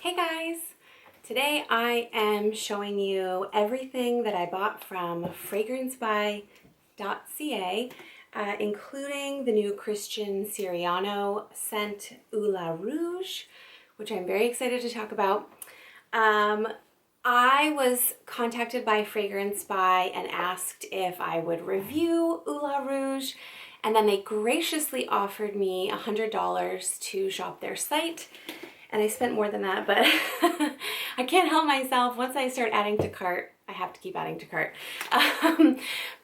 Hey guys! Today I am showing you everything that I bought from Fragrancebuy.ca, including the new Christian Siriano scent Rouge, which I'm very excited to talk about. I was contacted by Fragrancebuy and asked if I would review Rouge, and then they graciously offered me $100 to shop their site. And I spent more than that, but I can't help myself. Once I start adding to cart, I have to keep adding to cart.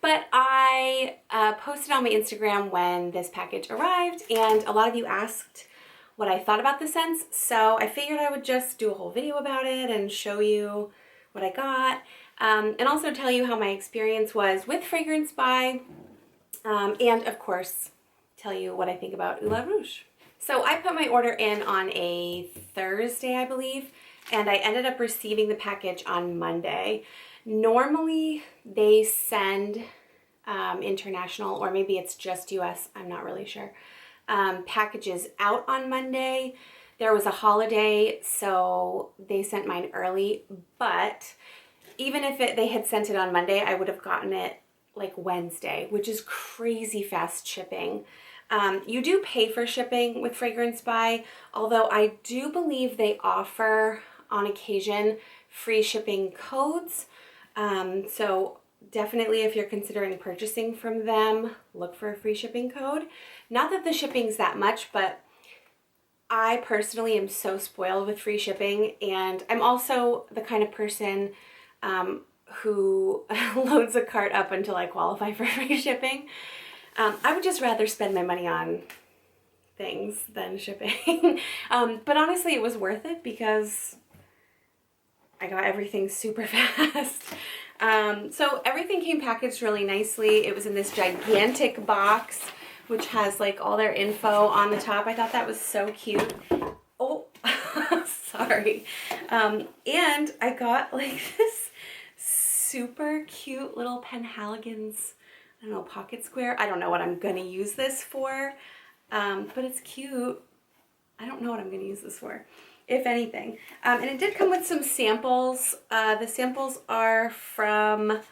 But I posted on my Instagram when this package arrived, and a lot of you asked what I thought about the scents. So I figured I would just do a whole video about it and show you what I got, and also tell you how my experience was with Fragrancebuy, and of course, tell you what I think about Rouge. So I put my order in on a Thursday, I believe, and I ended up receiving the package on Monday. Normally they send international, or maybe it's just US, I'm not really sure, packages out on Monday. There was a holiday, so they sent mine early, but even if they had sent it on Monday, I would have gotten it like Wednesday, which is crazy fast shipping. You do pay for shipping with Fragrancebuy, although I do believe they offer, on occasion, free shipping codes. So definitely if you're considering purchasing from them, look for a free shipping code. Not that the shipping's that much, but I personally am so spoiled with free shipping, and I'm also the kind of person who loads a cart up until I qualify for free shipping. I would just rather spend my money on things than shipping. But honestly, it was worth it because I got everything super fast. So everything came packaged really nicely. It was in this gigantic box, which has like all their info on the top. I thought that was so cute. Oh, sorry. And I got like this super cute little Penhaligon's, I don't know, pocket square. I don't know what I'm gonna use this for, but it's cute. I don't know what I'm gonna use this for, if anything. And it did come with some samples. The samples are from,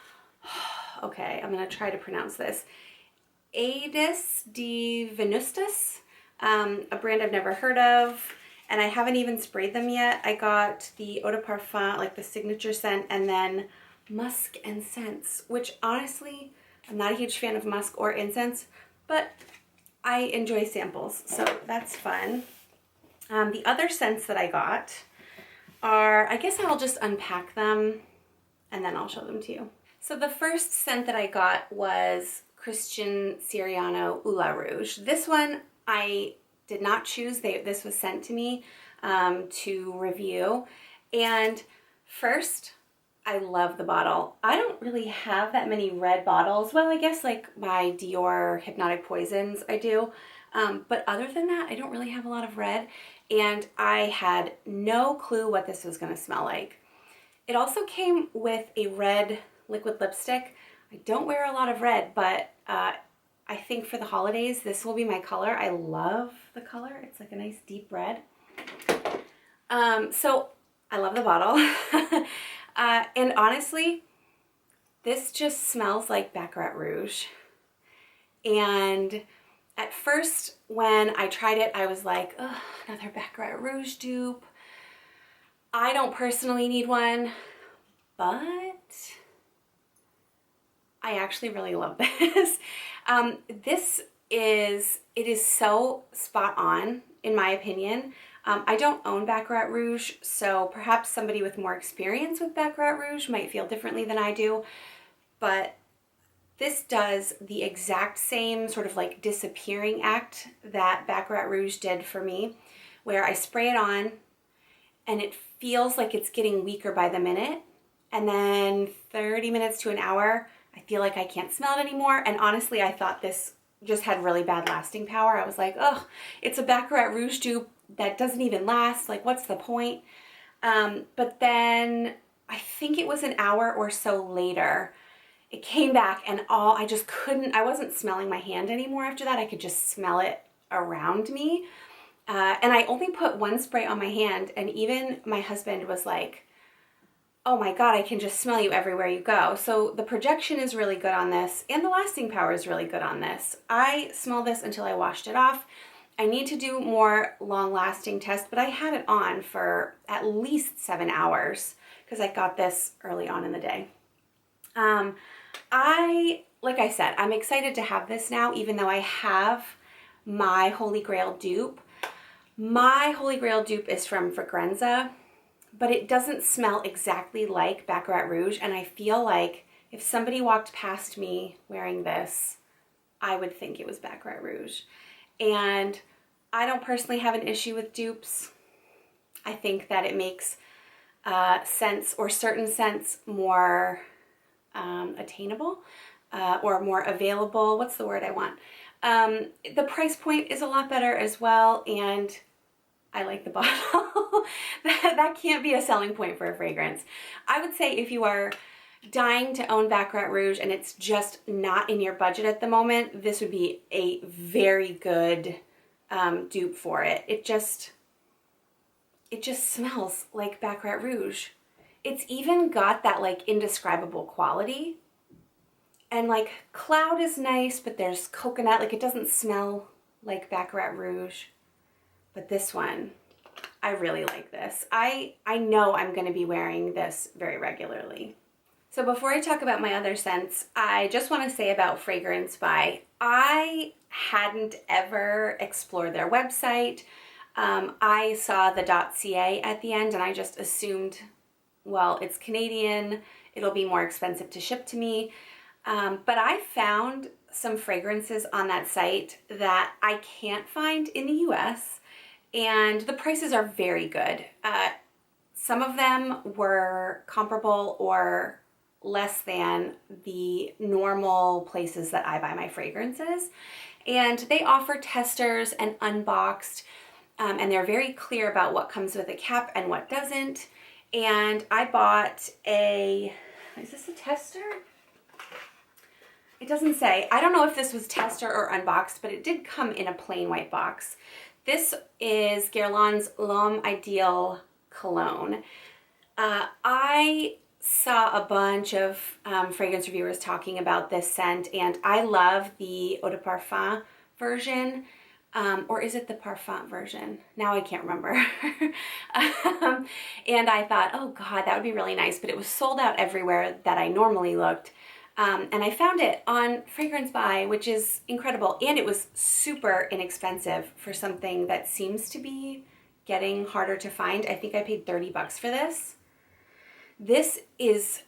okay, I'm gonna try to pronounce this. Aedis de Venustus, a brand I've never heard of, and I haven't even sprayed them yet. I got the eau de parfum, like the signature scent, and then musk and scents, which honestly, I'm not a huge fan of musk or incense, but I enjoy samples, so that's fun. The other scents that I got are, I guess I'll just unpack them and then I'll show them to you. So the first scent that I got was Christian Siriano Rouge. This one I did not choose. This was sent to me to review. And first, I love the bottle. I don't really have that many red bottles. Well, I guess like my Dior Hypnotic Poisons I do. But other than that, I don't really have a lot of red. And I had no clue what this was going to smell like. It also came with a red liquid lipstick. I don't wear a lot of red, but I think for the holidays, this will be my color. I love the color. It's like a nice deep red. So I love the bottle. And honestly, this just smells like Baccarat Rouge. And at first, when I tried it, I was like, ugh, another Baccarat Rouge dupe. I don't personally need one, but I actually really love this. It is so spot on, in my opinion. I don't own Baccarat Rouge, so perhaps somebody with more experience with Baccarat Rouge might feel differently than I do, but this does the exact same sort of like disappearing act that Baccarat Rouge did for me, where I spray it on and it feels like it's getting weaker by the minute, and then 30 minutes to an hour, I feel like I can't smell it anymore. And honestly, I thought this just had really bad lasting power. I was like, oh, it's a Baccarat Rouge dupe that doesn't even last, like what's the point? But then I think it was an hour or so later, it came back, and I just couldn't, I wasn't smelling my hand anymore after that. I could just smell it around me. And I only put one spray on my hand, and even my husband was like, oh my God, I can just smell you everywhere you go. So the projection is really good on this, and the lasting power is really good on this. I smell this until I washed it off. I need to do more long-lasting tests, but I had it on for at least 7 hours because I got this early on in the day. Like I said, I'm excited to have this now, even though I have my Holy Grail dupe. My Holy Grail dupe is from Fragranza, but it doesn't smell exactly like Baccarat Rouge, and I feel like if somebody walked past me wearing this, I would think it was Baccarat Rouge. And I don't personally have an issue with dupes. I think that it makes scents, or certain scents, more attainable or more available. What's the word I want? The price point is a lot better as well, and I like the bottle. that can't be a selling point for a fragrance. I would say if you are dying to own Baccarat Rouge and it's just not in your budget at the moment, this would be a very good dupe for it. It just smells like Baccarat Rouge. It's even got that like indescribable quality. And like cloud is nice, but there's coconut. Like it doesn't smell like Baccarat Rouge. But this one, I really like this. I know I'm going to be wearing this very regularly. So before I talk about my other scents, I just want to say about Fragrancebuy. I hadn't ever explored their website. I saw the .ca at the end and I just assumed, well, it's Canadian, it'll be more expensive to ship to me. But I found some fragrances on that site that I can't find in the US, and the prices are very good. Some of them were comparable or less than the normal places that I buy my fragrances. And they offer testers and unboxed, and they're very clear about what comes with a cap and what doesn't. And I bought is this a tester? It doesn't say. I don't know if this was tester or unboxed, but it did come in a plain white box. This is Guerlain's L'Homme Ideal Cologne. I saw a bunch of fragrance reviewers talking about this scent, and I love the Eau de Parfum version. Or is it the Parfum version? Now I can't remember. And I thought, oh God, that would be really nice, but it was sold out everywhere that I normally looked. And I found it on Fragrancebuy, which is incredible. And it was super inexpensive for something that seems to be getting harder to find. I think I paid $30 for this. This is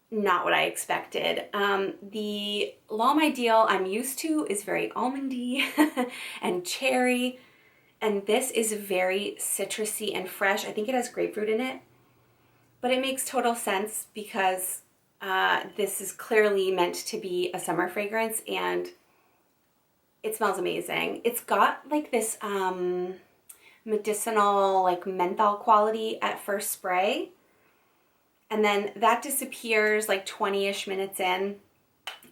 not what I expected. The L'Homme Ideal I'm used to is very almondy and cherry. And this is very citrusy and fresh. I think it has grapefruit in it. But it makes total sense because this is clearly meant to be a summer fragrance, and it smells amazing. It's got like this medicinal, like menthol quality at first spray, and then that disappears like 20-ish minutes in,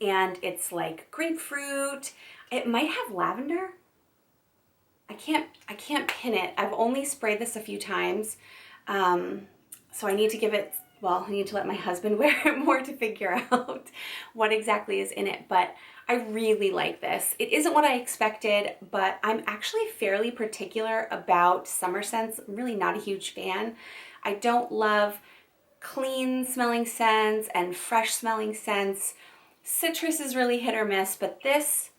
and it's like grapefruit. It might have lavender. I can't pin it. I've only sprayed this a few times, so I need to give it. Well, I need to let my husband wear it more to figure out what exactly is in it, but I really like this. It isn't what I expected, but I'm actually fairly particular about summer scents. I'm really not a huge fan. I don't love clean smelling scents and fresh smelling scents. Citrus is really hit or miss, but this,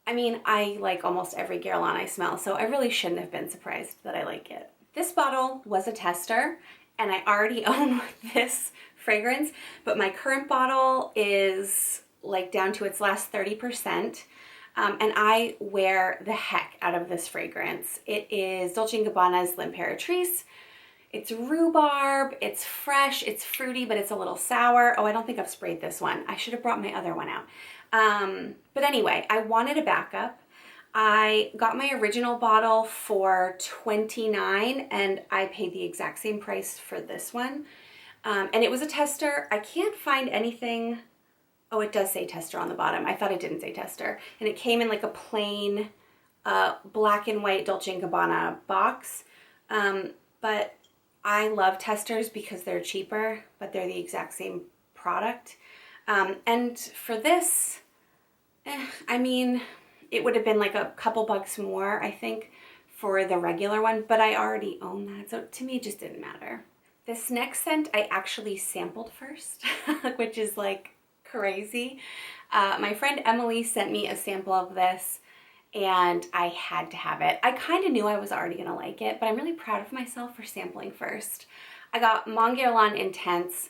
I mean, I like almost every Guerlain I smell, so I really shouldn't have been surprised that I like it. This bottle was a tester, and I already own this fragrance, but my current bottle is like down to its last 30%, and I wear the heck out of this fragrance. It is Dolce & Gabbana's L'Imperatrice. It's rhubarb, it's fresh, it's fruity, but it's a little sour. Oh, I don't think I've sprayed this one. I should have brought my other one out. But anyway, I wanted a backup. I got my original bottle for $29, and I paid the exact same price for this one. And it was a tester. I can't find anything. Oh, it does say tester on the bottom. I thought it didn't say tester. And it came in like a plain a black and white Dolce & Gabbana box, but I love testers because they're cheaper, but they're the exact same product. And for this, I mean, it would have been like a couple bucks more, I think, for the regular one, but I already own that, so to me it just didn't matter. This next scent I actually sampled first, which is like crazy. My friend Emily sent me a sample of this and I had to have it. I kind of knew I was already gonna like it, but I'm really proud of myself for sampling first. I got Mongolon Intense.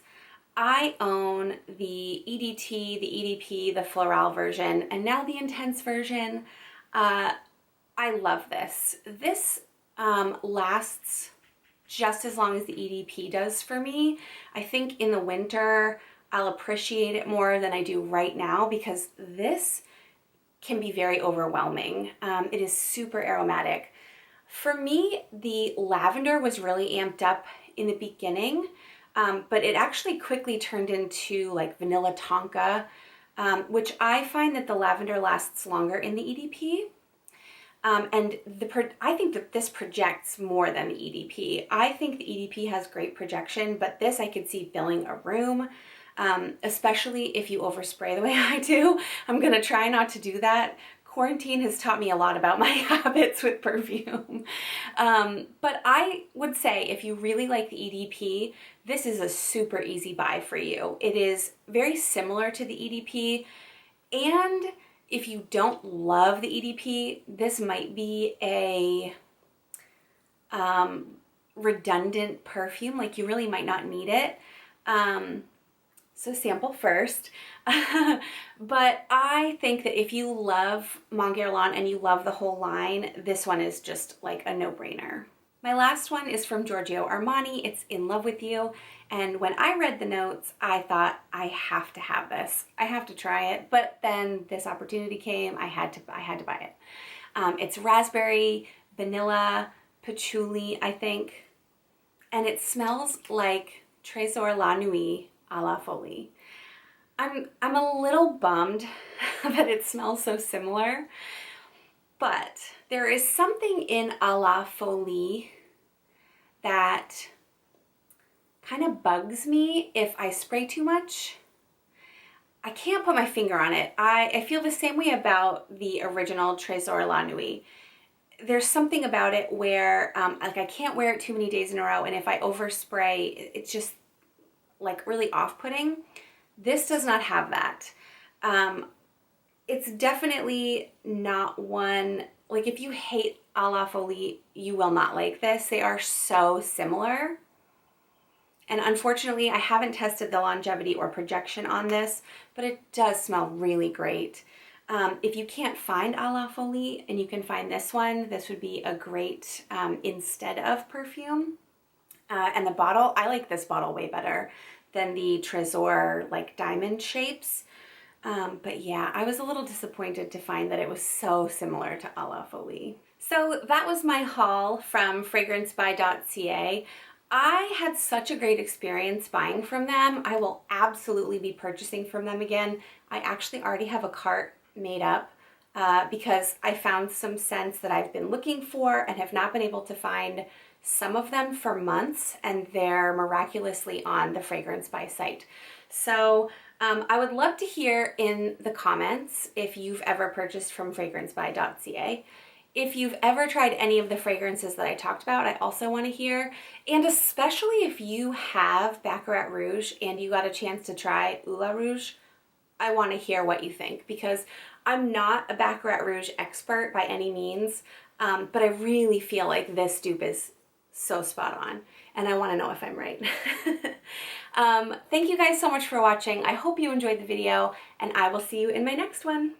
I own the EDT, the EDP, the Floral version, and now the Intense version. I love this. This lasts just as long as the EDP does for me. I think in the winter, I'll appreciate it more than I do right now because this can be very overwhelming. It is super aromatic. For me, the lavender was really amped up in the beginning, but it actually quickly turned into like vanilla tonka, which I find that the lavender lasts longer in the EDP. And I think that this projects more than the EDP. I think the EDP has great projection, but this I could see filling a room, especially if you overspray the way I do. I'm gonna try not to do that. Quarantine has taught me a lot about my habits with perfume. But I would say if you really like the EDP, this is a super easy buy for you. It is very similar to the EDP, and if you don't love the EDP, this might be a redundant perfume, like you really might not need it. So sample first. But I think that if you love Mongolon and you love the whole line, this one is just like a no-brainer. My last one is from Giorgio Armani. It's In Love With You. And when I read the notes, I thought, I have to have this. I have to try it. But then this opportunity came. I had to buy it. It's raspberry, vanilla, patchouli, I think. And it smells like Trésor La Nuit à la Folie. I'm a little bummed that it smells so similar. But there is something in à la Folie that kind of bugs me if I spray too much. I can't put my finger on it. I feel the same way about the original Trésor La Nuit. There's something about it where like I can't wear it too many days in a row, and if I overspray, it's just like really off-putting. This does not have that. It's definitely not one, like if you hate à la Folie, you will not like this. They are so similar. And unfortunately, I haven't tested the longevity or projection on this, but it does smell really great. If you can't find à la Folie and you can find this one, this would be a great instead of perfume. And the bottle, I like this bottle way better than the Trésor like diamond shapes. But yeah, I was a little disappointed to find that it was so similar to à la Folie. So that was my haul from Fragrancebuy.ca. I had such a great experience buying from them. I will absolutely be purchasing from them again. I actually already have a cart made up because I found some scents that I've been looking for and have not been able to find some of them for months, and they're miraculously on the Fragrance Buy site. So I would love to hear in the comments if you've ever purchased from Fragrancebuy.ca. If you've ever tried any of the fragrances that I talked about, I also want to hear. And especially if you have Baccarat Rouge and you got a chance to try Ula Rouge, I want to hear what you think, because I'm not a Baccarat Rouge expert by any means, but I really feel like this dupe is so spot on, and I want to know if I'm right. Thank you guys so much for watching. I hope you enjoyed the video, and I will see you in my next one.